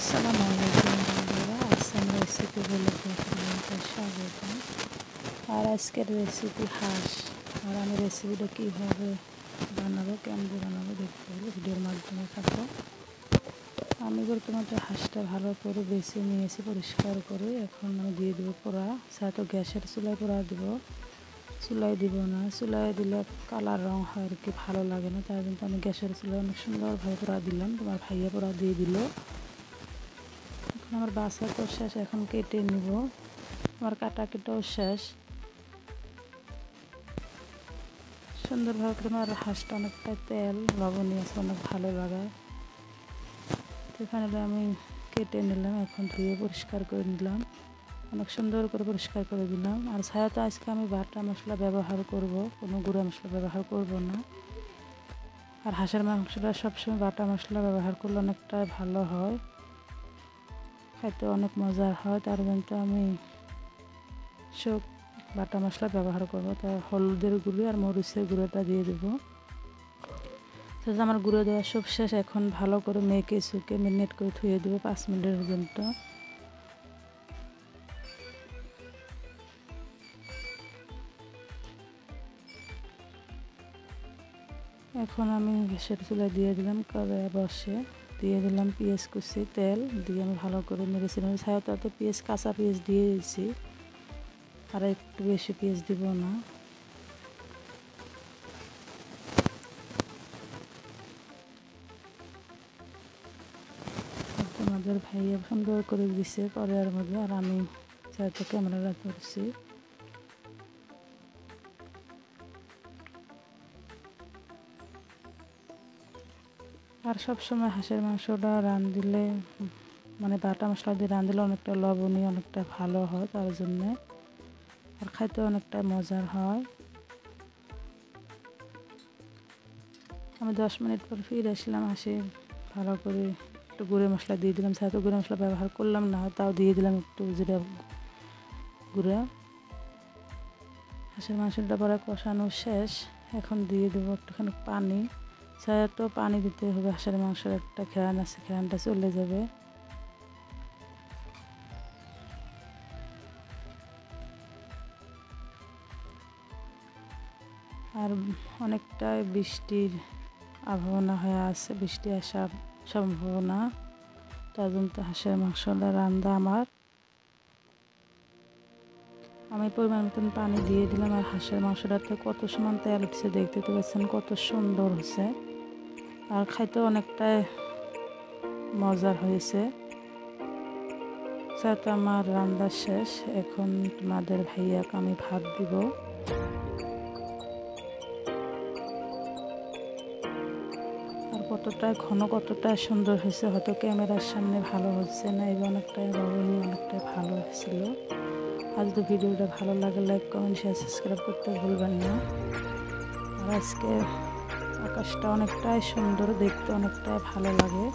আসসালামু আলাইকুম বন্ধুরা, আজকের রেসিপি ব্লগে আপনাদের স্বাগতম। আর আজকের রেসিপি হাঁস। আর আমি রেসিপিটা কীভাবে বানাবো, কেমন বানাবো দেখতে হলে ভিডিওর মাধ্যমে থাকবো। আমি প্রথমত হাঁসটা ভালো করে বেছে নিয়েছি পরিষ্কার করে। এখন আমি দিয়ে দেবো পোড়া, সাথে গ্যাসের চুলায় পোড়া দেবো, চুলায় দিব না। চুলায় দিলে কালার রং হয় আর কি, ভালো লাগে না। তাই জন্য আমি গ্যাসের চুলায় অনেক সুন্দরভাবে পোড়া দিলাম। তোমার ভাইয়া পোড়া দিয়ে দিল। আমার বাছা তো শেষ, এখন কেটে নিব। আমার কাটা কেটেও শেষ। সুন্দরভাবে তোমার হাঁসটা অনেকটা তেল লবণীয় আছে, অনেক ভালো লাগে। সেখানে আমি কেটে নিলাম, এখন ধুয়ে পরিষ্কার করে নিলাম, অনেক সুন্দর করে পরিষ্কার করে দিলাম। আর ছায়াতে আজকে আমি বাটা মশলা ব্যবহার করব, কোনো গুঁড়া মশলা ব্যবহার করব না। আর হাঁসের মাংসটা সবসময় বাটা মশলা ব্যবহার করলে অনেকটা ভালো হয়, খাইতে অনেক মজার হয়। তার জন্য আমি সব বাটা মশলা ব্যবহার করব। তাই হলুদের গুঁড়ো আর মরিচের গুঁড়োটা দিয়ে দেবো। তাহলে আমার গুঁড়ো দেওয়া সব শেষ। এখন ভালো করে মেখে চুকে মেরিনেট করে ধুয়ে দেবো 5 মিনিটের পর্যন্ত। এখন আমি গ্যাসের চুলায় দিয়ে দিলাম, কড়াই বসে দিয়ে দিলাম পেঁয়াজ কুচি, তেল দিয়ে আমি ভালো করে মেরেছিলাম। ছায়াতে পেঁয়াজ, কাঁচা পেঁয়াজ দিয়ে দিয়েছি, আর একটু বেশি পেঁয়াজ দিব না। তোমাদের ভাইয়া সুন্দর করে দিছে কড়াইয়ের মধ্যে, আর আমি ছায়াতে ক্যামেরাটা ধরছি। আর সবসময় হাঁসের মাংসটা রাঁধলে মানে বাটা মশলা দিয়ে রাঁধলে অনেকটা লবণীয়, অনেকটা ভালো হয়, তার জন্যে। আর খাইতে অনেকটা মজার হয়। আমি 10 মিনিট পর ফিরে আসলাম, হাঁসে ভালো করে একটু গুঁড়ো মশলা দিয়ে দিলাম। সাথে গুঁড়ো মশলা ব্যবহার করলাম না, তাও দিয়ে দিলাম একটু জিরা গুঁড়া। হাঁসের মাংসটা পরে কষানো শেষ। এখন দিয়ে দেবো একটুখানি পানি। তো পানি দিতে হবে, হাঁসের মাংসের একটা ঘ্রাণ আছে, ঘ্রাণটা চলে যাবে। আর অনেকটা বৃষ্টির আবহাওয়া হয়ে আছে, বৃষ্টি আসার সম্ভাবনা। তার জন্য হাঁসের মাংসটা রান্না আমার। আমি পরিমাণ মতন পানি দিয়ে দিলাম। আর হাঁসের মাংসটাতে কত সমান তেল উঠছে দেখতে তো পাচ্ছেন, কত সুন্দর হয়েছে। আর খাইতে অনেকটাই মজার হয়েছে। তো আমার রান্না শেষ। এখন তোমাদের ভাইয়াকে আমি ভাত দিব। আর কতটা ঘন, কতটা সুন্দর হয়েছে, হয়তো ক্যামেরার সামনে ভালো হচ্ছে না, এবং অনেকটাই লবণীয়, অনেকটাই ভালো হয়েছিল। আর যদি ভিডিওটা ভালো লাগে লাইক, কমেন্ট, শেয়ার, সাবস্ক্রাইব করতে ভুলবেন না। আর আজকে আকাশটা অনেকটাই সুন্দর, দেখতে অনেকটাই ভালো লাগে।